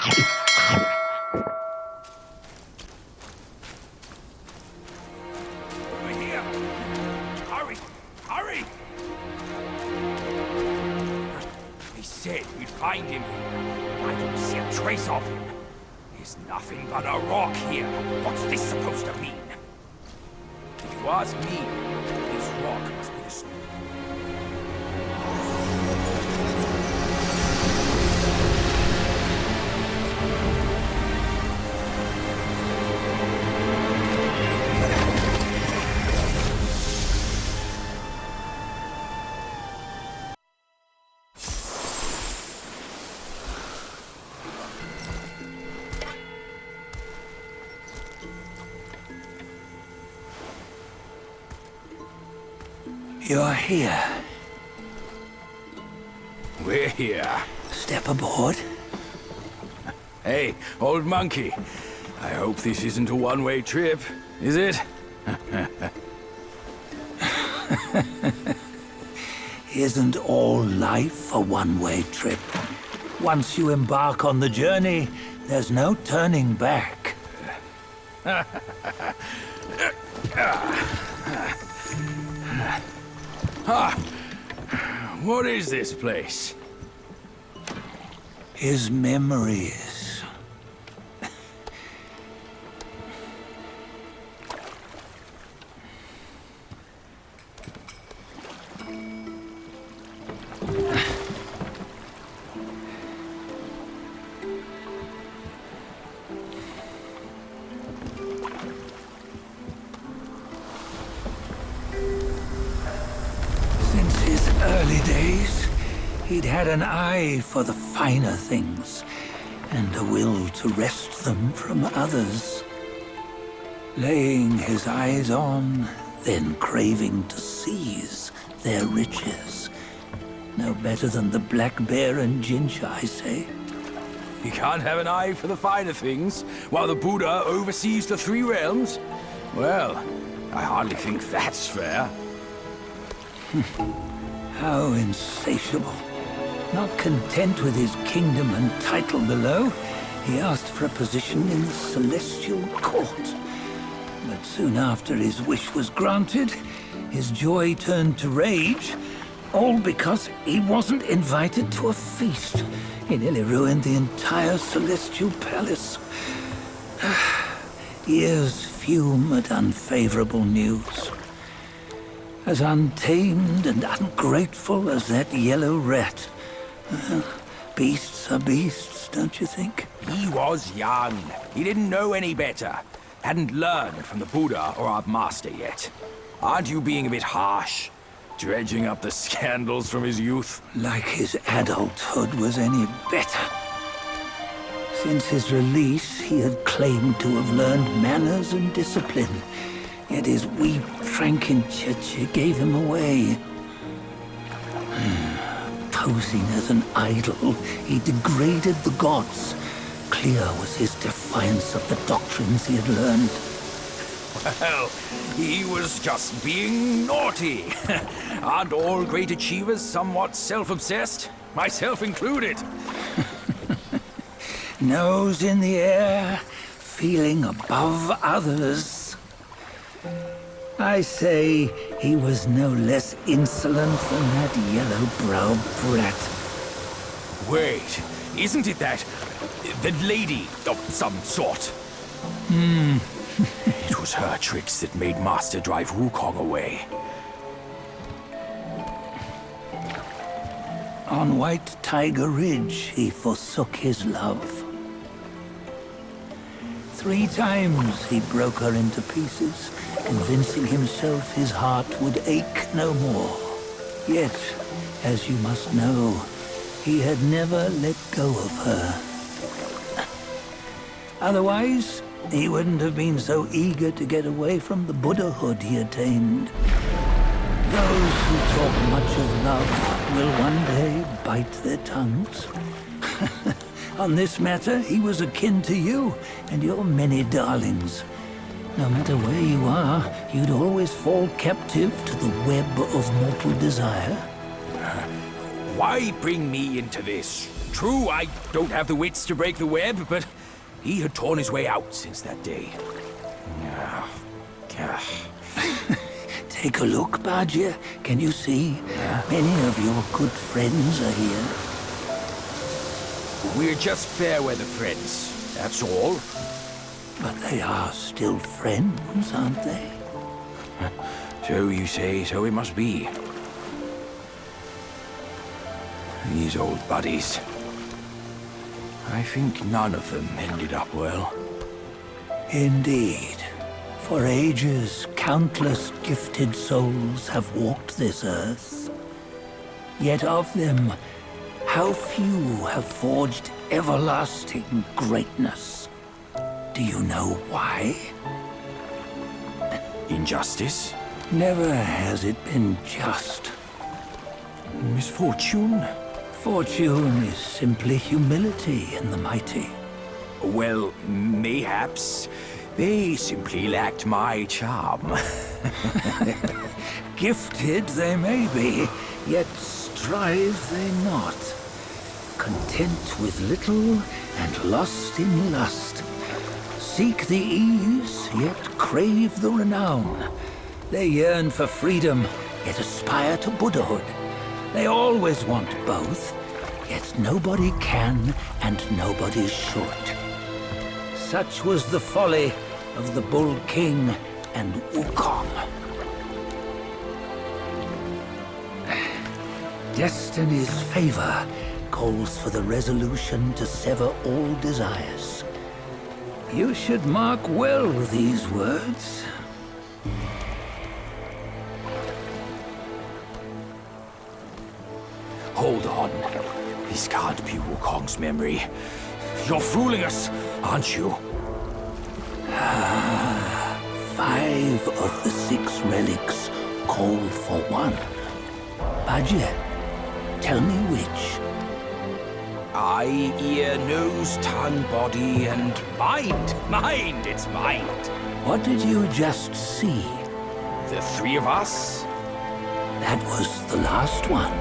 Over here! Hurry! Hurry! He said we'd find him here, but I don't see a trace of him. There's nothing but a rock here. What's this supposed to mean? If you ask me, this rock must be the snow. You're here. We're here. Step aboard. Hey, old monkey. I hope this isn't a one-way trip, is it? Isn't all life a one-way trip? Once you embark on the journey, there's no turning back. What is this place? His memories. Since his early days, he'd had an eye for the finer things, and a will to wrest them from others. Laying his eyes on, then craving to seize their riches. No better than the black bear and ginger, I say. You can't have an eye for the finer things, while the Buddha oversees the three realms? Well, I hardly think that's fair. How insatiable. Not content with his kingdom and title below, he asked for a position in the celestial court. But soon after his wish was granted, his joy turned to rage, all because he wasn't invited to a feast. He nearly ruined the entire celestial palace. Ears fume at unfavorable news. As untamed and ungrateful as that yellow rat. Beasts are beasts, don't you think? He was young. He didn't know any better. Hadn't learned from the Buddha or our master yet. Aren't you being a bit harsh? Dredging up the scandals from his youth? Like his adulthood was any better. Since his release, he had claimed to have learned manners and discipline. Yet his weak Frankenchurch gave him away. Posing as an idol, he degraded the gods. Clear was his defiance of the doctrines he had learned. Well, he was just being naughty. Aren't all great achievers somewhat self-obsessed? Myself included. Nose in the air, feeling above others. I say he was no less insolent than that yellow-browed brat. Wait, isn't it that lady of some sort? It was her tricks that made Master drive Wukong away. On White Tiger Ridge, he forsook his love. 3 times he broke her into pieces, convincing himself his heart would ache no more. Yet, as you must know, he had never let go of her. Otherwise, he wouldn't have been so eager to get away from the Buddhahood he attained. Those who talk much of love will one day bite their tongues. On this matter, he was akin to you and your many darlings. No matter where you are, you'd always fall captive to the web of mortal desire. Why bring me into this? True, I don't have the wits to break the web, but he had torn his way out since that day. Take a look, Badger. Can you see? Many of your good friends are here. We're just fair weather friends, that's all. But they are still friends, aren't they? So you say, so it must be. These old buddies. I think none of them ended up well. Indeed. For ages, countless gifted souls have walked this earth. Yet of them, how few have forged everlasting greatness? Do you know why? Injustice? Never has it been just. Misfortune? Fortune is simply humility in the mighty. Well, mayhaps. They simply lacked my charm. Gifted they may be, yet strive they not. Content with little and lost in lust. Seek the ease, yet crave the renown. They yearn for freedom, yet aspire to Buddhahood. They always want both, yet nobody can and nobody should. Such was the folly of the Bull King and Wukong. Destiny's favor calls for the resolution to sever all desires. You should mark well these words. Hold on. This can't be Wukong's memory. You're fooling us, aren't you? 5 of the 6 relics call for one. Badger, tell me which. Eye, ear, nose, tongue, body, and mind. Mind, it's mind. What did you just see? The 3 of us? That was the last one.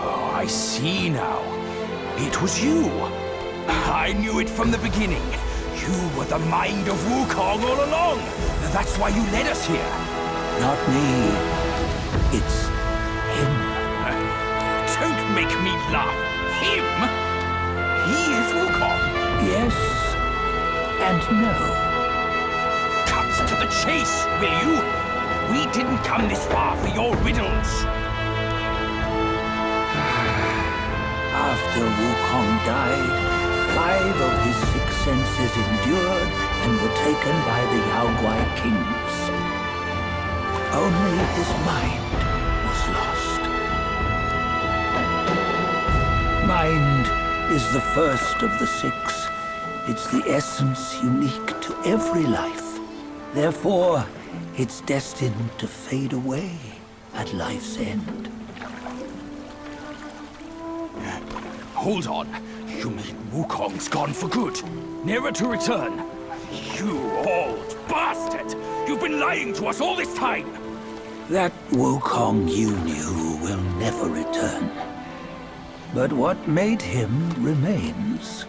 Oh, I see now. It was you. I knew it from the beginning. You were the mind of Wukong all along. That's why you led us here. Not me. It's him. Don't make me laugh. Him? He is Wukong. Yes and no. Cut to the chase, will you? We didn't come this far for your riddles. After Wukong died, 5 of his 6 senses endured and were taken by the Yaoguai kings. Only his mind was lost. Mind is the first of the 6. It's the essence unique to every life. Therefore, it's destined to fade away at life's end. Hold on. You mean Wukong's gone for good? Never to return? You old bastard! You've been lying to us all this time! That Wukong you knew will never return. But what made him remains.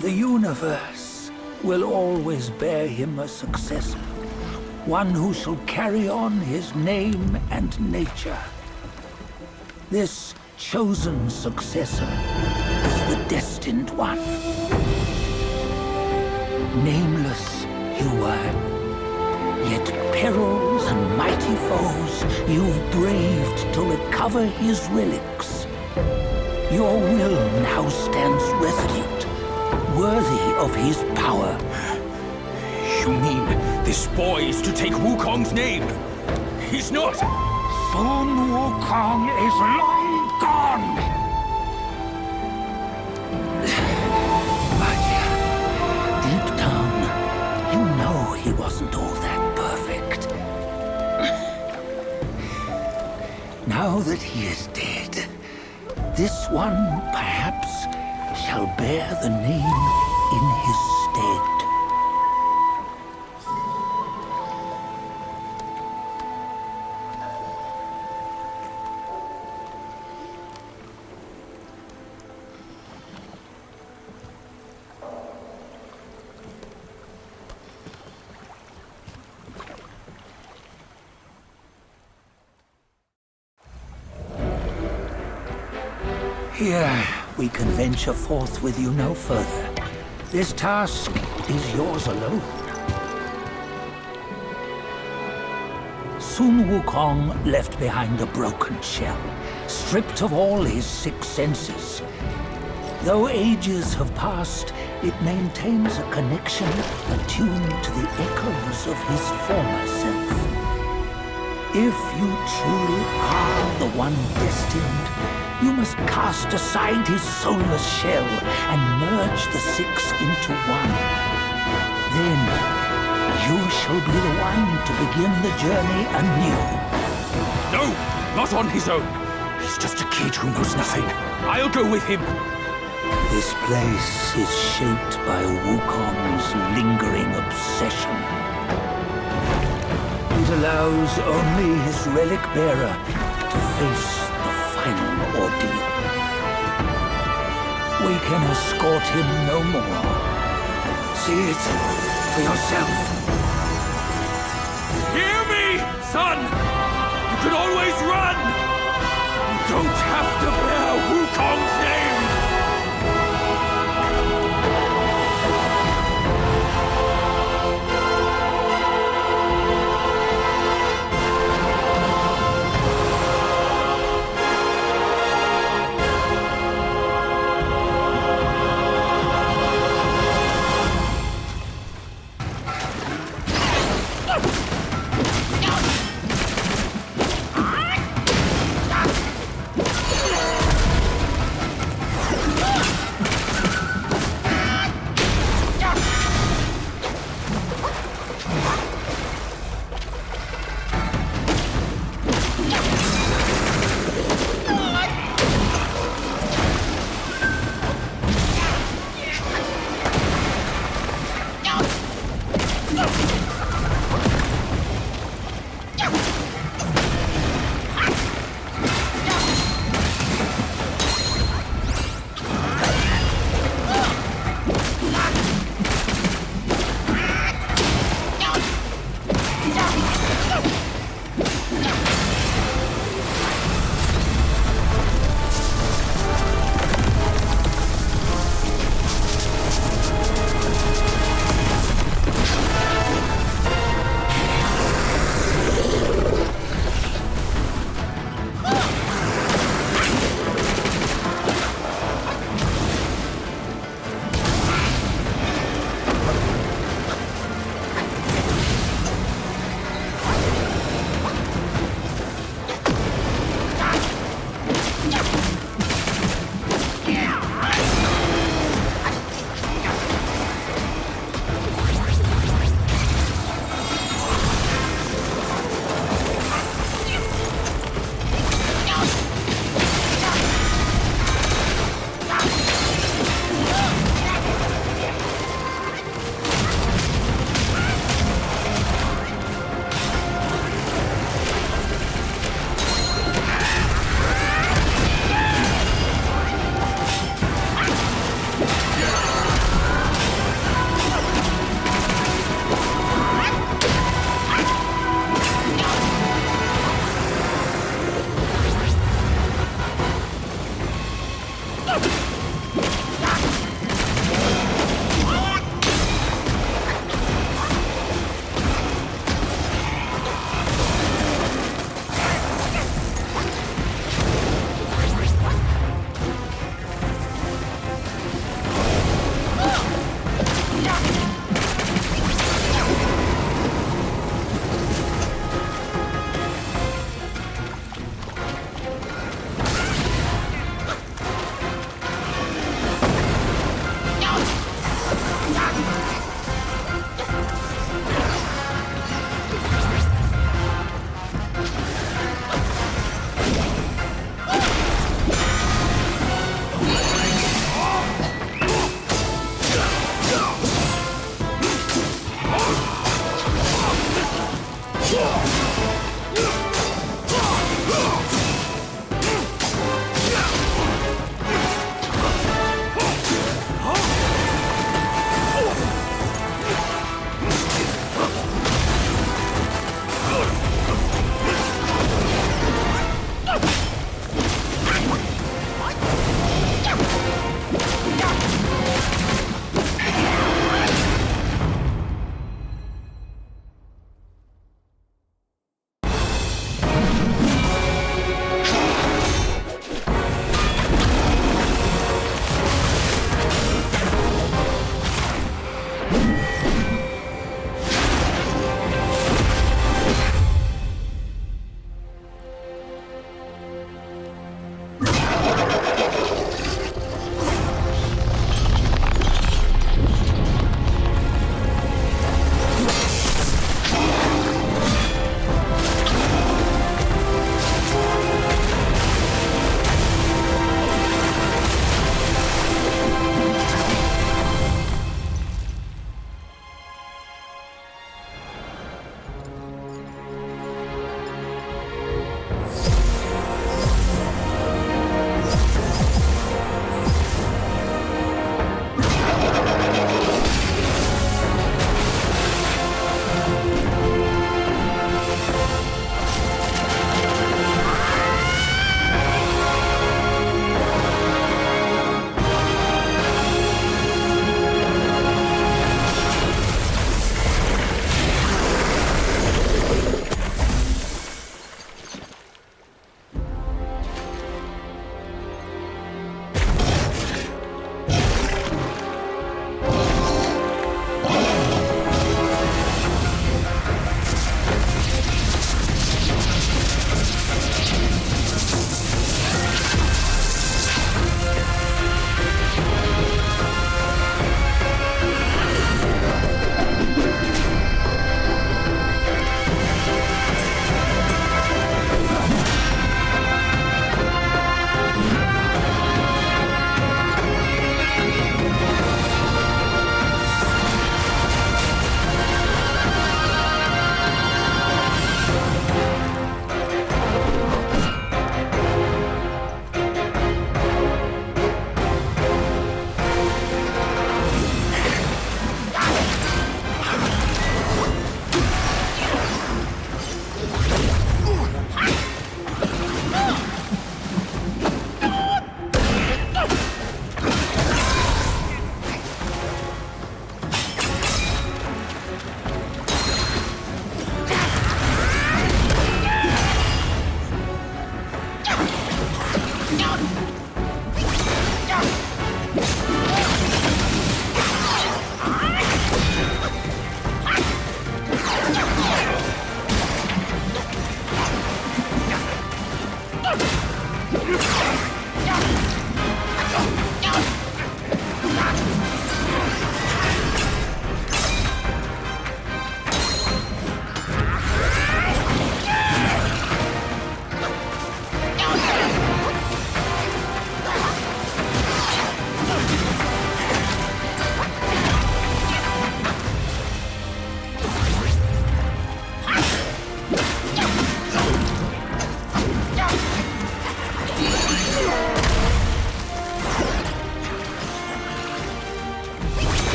The universe will always bear him a successor. One who shall carry on his name and nature. This chosen successor is the destined one. Nameless you were, yet perils and mighty foes you've braved to recover his relics. Your will now stands resolute, worthy of his power. You mean this boy is to take Wukong's name? He's not! Sun Wukong is long gone! But deep down, you know he wasn't all that perfect. Now that he is dead, this one, perhaps, shall bear the name in his stead. Here, we can venture forth with you no further. This task is yours alone. Soon Wukong left behind a broken shell, stripped of all his 6 senses. Though ages have passed, it maintains a connection attuned to the echoes of his former self. If you truly are the one destined, you must cast aside his soulless shell and merge the 6 into one. Then, you shall be the one to begin the journey anew. No, not on his own. He's just a kid who knows nothing. I'll go with him. This place is shaped by Wukong's lingering obsession. It allows only his relic bearer to face the final ordeal. We can escort him no more. See it for yourself. Hear me, son! You can always run! You don't have to bear Wukong's name!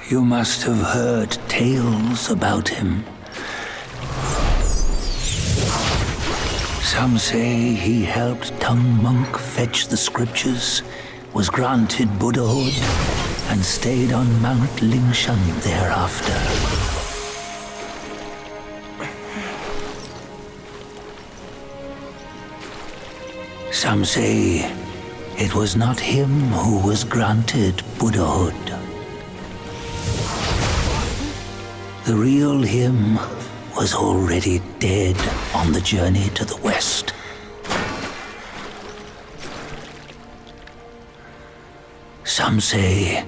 You must have heard tales about him. Some say he helped Tung Monk fetch the scriptures, was granted Buddhahood, and stayed on Mount Lingshan thereafter. Some say it was not him who was granted Buddhahood. The real him was already dead on the journey to the west. Some say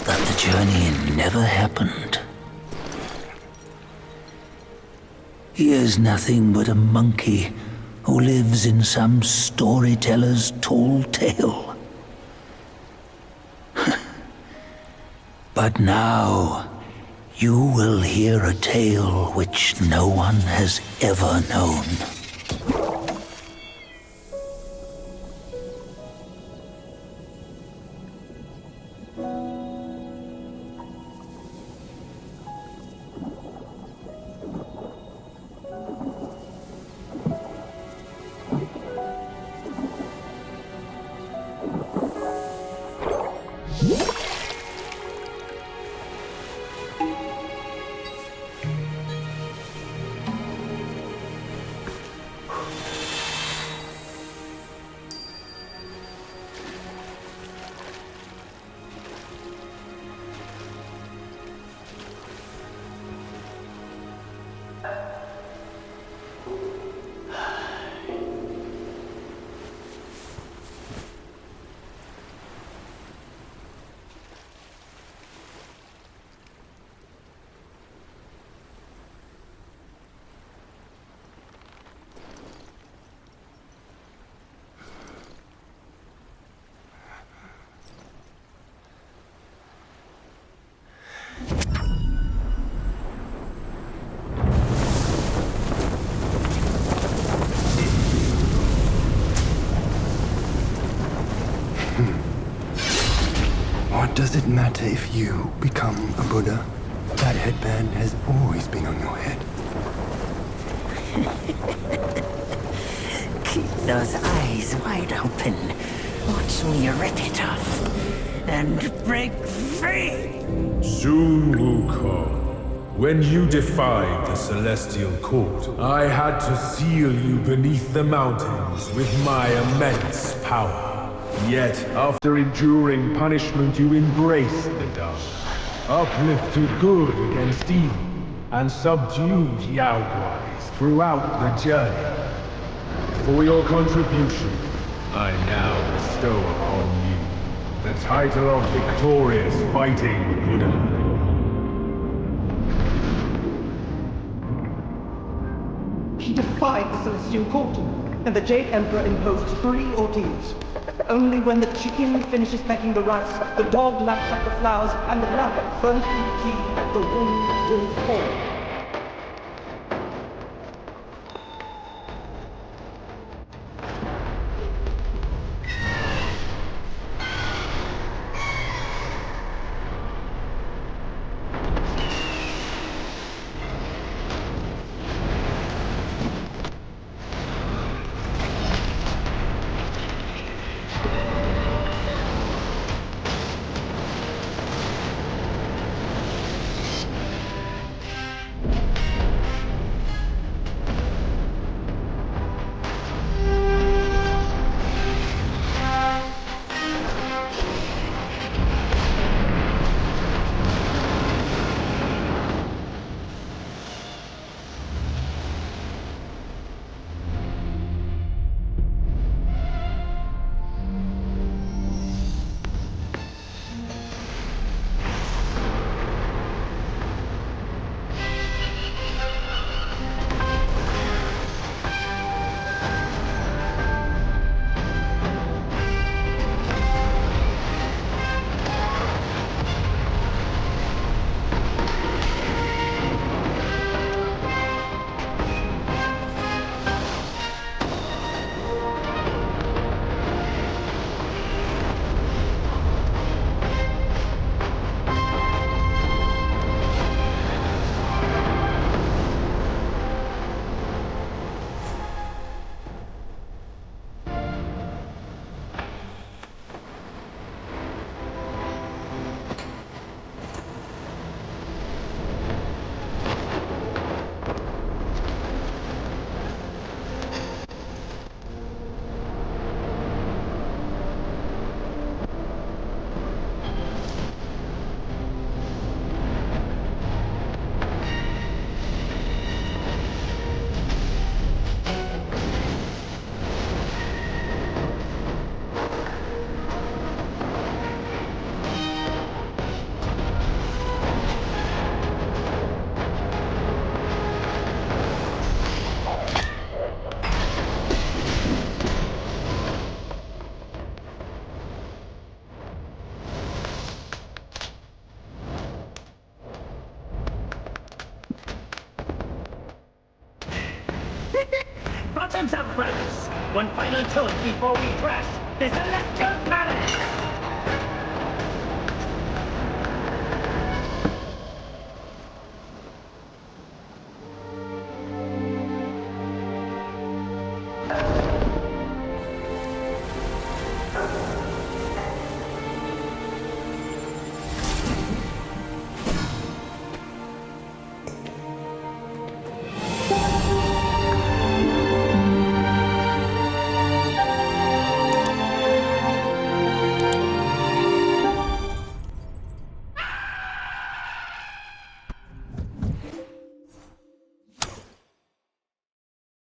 that the journey never happened. He is nothing but a monkey who lives in some storyteller's tall tale. But now, you will hear a tale which no one has ever known. What does it matter if you become a Buddha? That headband has always been on your head. Keep those eyes wide open. Watch me rip it off. And break free! Soon, Wukong. When you defied the Celestial Court, I had to seal you beneath the mountains with my immense power. Yet, after enduring punishment, you embraced the dark, uplifted good against evil, and subdued Yao Guais throughout the journey. For your contribution, I now bestow upon you the title of Victorious Fighting Buddha. He defied the Celestial Court, and the Jade Emperor imposed 3 ordeals. Only when the chicken finishes pecking the rice, the dog laps up the flowers, and the lamp burns through the tea, the wind will fall. Systems up, brothers! One final toast before we crash the Celestial Palace!